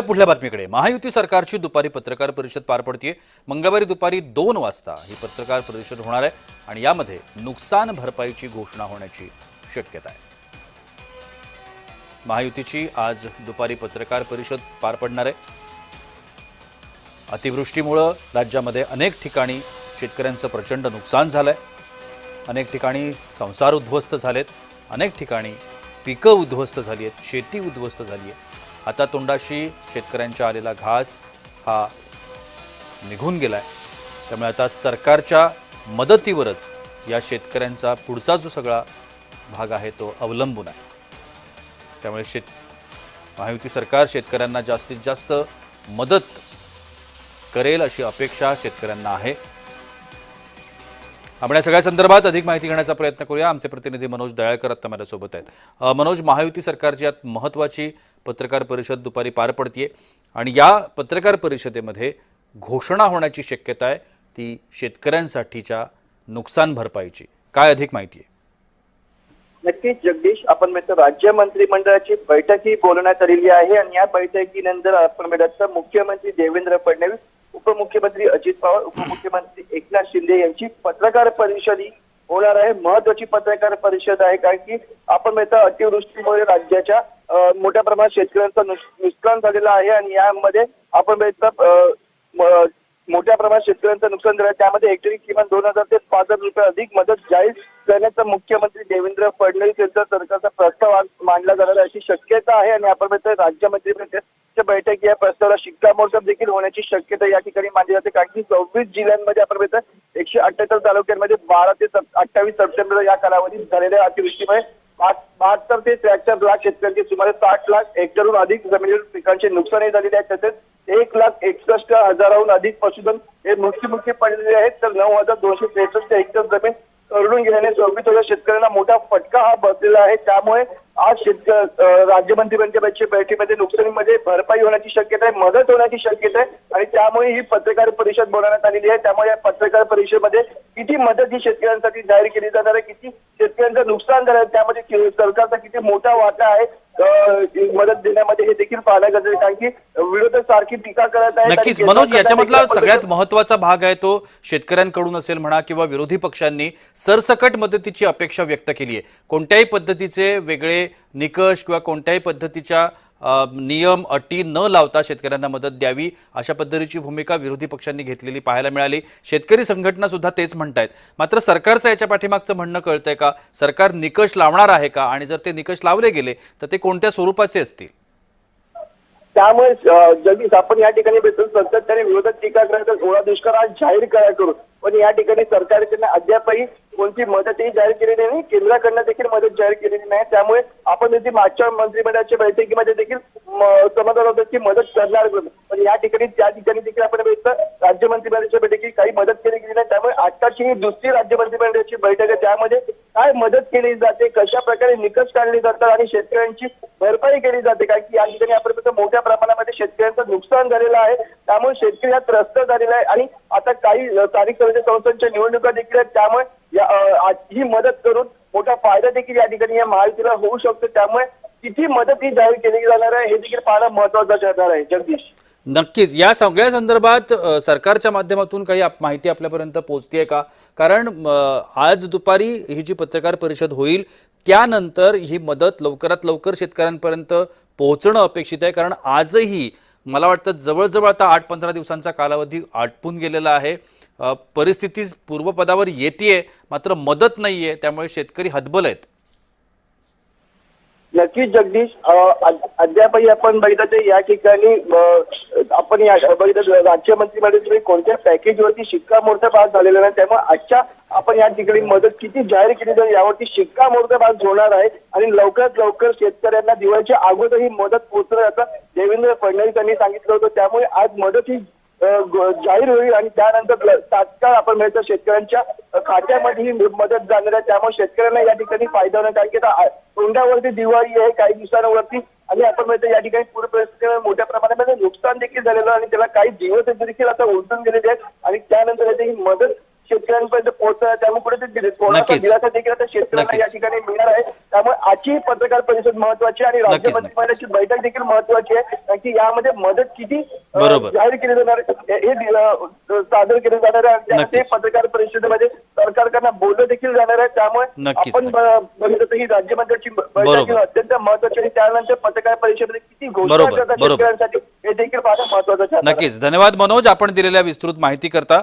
पुढल्या बातमीकडे महायुती सरकारची दुपारी पत्रकार परिषद पार पडते। मंगळवारी दुपारी 2 वाजता ही पत्रकार परिषद होणार आहे आणि यामध्ये नुकसान भरपाईची घोषणा होण्याची शक्यता आहे। महायुतीची आज दुपारी पत्रकार परिषद पार पडणार आहे। अतिवृष्टीमुळे राज्यामध्ये अनेक ठिकाणी शेतकऱ्यांचं प्रचंड नुकसान झालंय। अनेक ठिकाणी संसार उद्ध्वस्त झालेत, अनेक ठिकाणी पिकं उद्ध्वस्त झाली आहेत, शेती उद्ध्वस्त झाली आहे। आता तोंडाशी शेतकऱ्यांच्या आलेला घास हा निघून गेलाय। त्यामुळे आता सरकारच्या मदतीवरच या शेतकऱ्यांचा पुढचा जो सगळा भाग आहे तो अवलंबून आहे। त्यामुळे महायुती सरकार शेतकऱ्यांना जास्तीत जास्त मदत करेल अशी अपेक्षा शेतकऱ्यांना आहे। आपण या सगळ्या संदर्भात अधिक माहिती घेण्याचा प्रयत्न करूया। आमचे प्रतिनिधी मनोज दयाळकर आता माझ्यासोबत आहेत। मनोज, महायुती सरकारची यात महत्त्वाची पत्रकार परिषद दुपारी पार पडते आणि या पत्रकार परिषदेमध्ये घोषणा होण्याची शक्यता आहे ती शेतकऱ्यांसाठीच्या नुकसान भरपाईची। काय अधिक माहिती आहे? नक्कीच जगदीश, आपण म्हणतो राज्य मंत्रिमंडळाची बैठकही बोलवण्यात आलेली आहे आणि या बैठकीनंतर आपण म्हणतो मुख्यमंत्री देवेंद्र फडणवीस, उपमुख्यमंत्री अजित पवार, उपमुख्यमंत्री एकनाथ शिंदे यांची पत्रकार परिषद होणार आहे। महत्वाची पत्रकार परिषद आहे कारण की आपण म्हणतो अतिवृष्टीमुळे राज्याच्या मोठ्या प्रमाणात शेतकऱ्यांचं नुकसान झालेलं आहे आणि यामध्ये आपण म्हणतो मोठ्या प्रमाणात शेतकऱ्यांचं नुकसान झालं। त्यामध्ये हेक्टरी किमान 2000 ते 5000 रुपये अधिक मदत जाहीर करण्याचा मुख्यमंत्री देवेंद्र फडणवीस यांचा सरकारचा प्रस्ताव आज मांडला जाणार अशी शक्यता आहे आणि आपण म्हणतो राज्य मंत्रिमंडळाच्या बैठकीत या प्रस्तावाला शिक्कामोर्तब देखील होण्याची शक्यता या ठिकाणी मानली जाते कारण की 24 जिल्ह्यांमध्ये आपण म्हणतो 178 तालुक्यांमध्ये 12 ते 28 सप्टेंबर या कालावधीत झालेल्या अतिवृष्टीमुळे 72 ते 73 लाख शेतकऱ्यांची सुमारे 60 लाख हेक्टरहून अधिक जमिनीवर पिकांचे नुकसानही झालेले आहे। तसेच 1,61,000हून अधिक पशुधन हे मृत्युमुखी पडलेले आहेत तर 9,263 हेक्टर जमीन करडून गेल्याने 24,000 शेतकऱ्यांना मोठा फटका हा बसलेला आहे। त्यामुळे आज राज्य मंत्रिमंडळाच्या बैठकीमध्ये नुकसानीमध्ये भरपाई होण्याची शक्यता आहे, मदत होण्याची शक्यता आहे आणि त्यामुळे ही पत्रकार परिषद बोलवण्यात आलेली आहे। त्यामुळे या पत्रकार परिषदेमध्ये किती मदत ही शेतकऱ्यांसाठी जाहीर केली जाणार आहे, किती शेतकऱ्यांचं नुकसान झालं, त्यामध्ये सरकारचा किती मोठा वाटा आहे मदत देण्यामध्ये हे देखील पाहायला गरजेचं आहे कारण की विरोधक सारखी टीका करत आहेत। नक्कीच मनोज, याच्यामधला सगळ्यात महत्त्वाचा भाग आहे तो शेतकऱ्यांकडून असेल म्हणा किंवा विरोधी पक्षांनी सरसकट मदतीची अपेक्षा व्यक्त केली आहे। कोणत्याही पद्धतीचे वेगळे निकष किंवा कोणत्याही पद्धतीच्या नियम अटी न लावता शेतकऱ्यांना मदत द्यावी अशा पद्धतीची भूमिका विरोधी पक्षांनी घेतलेली पाहायला मिळाली। शेतकरी संघटना सुद्धा तेच म्हणतायत। मात्र सरकारचं याच्या पाठीमागचं म्हणणं कळतंय का? सरकार निकष लावणार आहे का आणि जर ते निकष लावले गेले तर ते कोणत्या स्वरूपाचे असतील? त्यामुळे जगदीश, आपण या ठिकाणी भेटून सातत्याने विरोधक टीका करतात ओला दुष्काळ आज जाहीर करू पण या ठिकाणी सरकारकडनं अद्यापही कोणती मदतही जाहीर केलेली नाही, केंद्राकडनं देखील मदत जाहीर केलेली नाही। त्यामुळे आपण देखील मागच्या मंत्रिमंडळाच्या बैठकीमध्ये देखील समाधान होतं की मदत करणार पण या ठिकाणी त्या ठिकाणी देखील आपण बघितलं राज्य मंत्रिमंडळाच्या बैठकीत काही मदत केली गेली नाही। त्यामुळे आताची ही दुसरी राज्य मंत्रिमंडळाची बैठक आहे, त्यामध्ये काय मदत केली जाते, कशा प्रकारे निकष काढले जातात आणि शेतकऱ्यांची भरपाई केली जाते कारण की या ठिकाणी आपण मोठ्या प्रमाणामध्ये शेतकऱ्यांचं नुकसान झालेलं आहे। त्यामुळे शेतकरी हा त्रस्त झालेला आहे आणि आता काही स्थानिक स्वराज्य संस्थांच्या निवडणुका देखील आहेत। त्यामुळे ही मदत करून मोठा फायदा देखील या ठिकाणी या महायुतीला होऊ शकतो। त्यामुळे किती मदत ही जाहीर केली जाणार आहे हे देखील पाहणं महत्त्वाचं ठरणार आहे। जगदीश, नक्कीच या सगळ्या संदर्भात सरकारच्या माध्यमातून काही माहिती आपल्यापर्यंत पोहोचतेय का? कारण आज दुपारी ही जी पत्रकार परिषद होईल त्यानंतर ही मदत लवकरात लवकर शेतकऱ्यांपर्यंत पोहोचणं अपेक्षित आहे कारण आजही मला वाटतं जवळजवळ आता 8-15 दिवसांचा कालावधी आटपून गेलेला आहे। परिस्थिती पूर्वपदावर येतेय मात्र मदत नाहीये, त्यामुळे शेतकरी हतबल आहेत। नक्कीच जगदीश, अद्यापही आपण बघितलं या ठिकाणी आपण बघितलं राज्य मंत्रिमंडळाचे कोणत्या पॅकेजवरती शिक्कामोर्तब आज झालेलं नाही। त्यामुळे आजच्या आपण या ठिकाणी मदत किती जाहीर केली जाईल यावरती शिक्कामोर्तब आज होणार आहे आणि लवकरात लवकर शेतकऱ्यांना दिवाळीच्या अगोदर ही मदत पोहोचणार असं देवेंद्र फडणवीस यांनी सांगितलं होतं। त्यामुळे आज मदत ही जाहीर होईल आणि त्यानंतर तात्काळ आपण म्हणतो शेतकऱ्यांच्या खात्यामध्ये ही मदत जाणार आहे। त्यामुळे शेतकऱ्यांना या ठिकाणी फायदा होणार कारण की तोंडावरती दिवाळी आहे काही दिवसांवरती आणि आपण म्हणतो या ठिकाणी पूर परिस्थितीमुळे मोठ्या प्रमाणामध्ये नुकसान देखील झालेलं आणि त्याला काही दिवस देखील आता उलटून गेलेले आहेत आणि त्यानंतर ही मदत शेतकरी शेतकऱ्यांपर्यंत पोहोचणार, त्यामुळे कुठेतरी थोडासा नक्कीच. दिलासा देखील आता शेतकऱ्यांना नक्कीच. या ठिकाणी मिळणार आहे. त्यामुळे आजची पत्रकार परिषद महत्वाची आणि राज्य नक्कीच. मंत्रिमंडळाची बैठक देखील महत्वाची आहे, कारण की यामध्ये मदत किती बरोबर. जाहीर केली जाणार आहे, हे सादर केले जाणार आहे. आणि ते नक्कीच. पत्रकार परिषदेमध्ये सरकारकडनं बोललं देखील जाणार आहे. त्यामुळे नक्कीच, आपण बघितलं ही राज्य मंत्र्यांची बैठक बरोबर. ही अत्यंत महत्वाची आणि त्यानंतर पत्रकार परिषदेमध्ये किती घोषणा बरोबर, करतात बरोबर. शेतकऱ्यांसाठी हे देखील फार महत्वाचं आहे. नक्कीच. धन्यवाद मनोज, आपण दिलेल्या विस्तृत माहिती करता.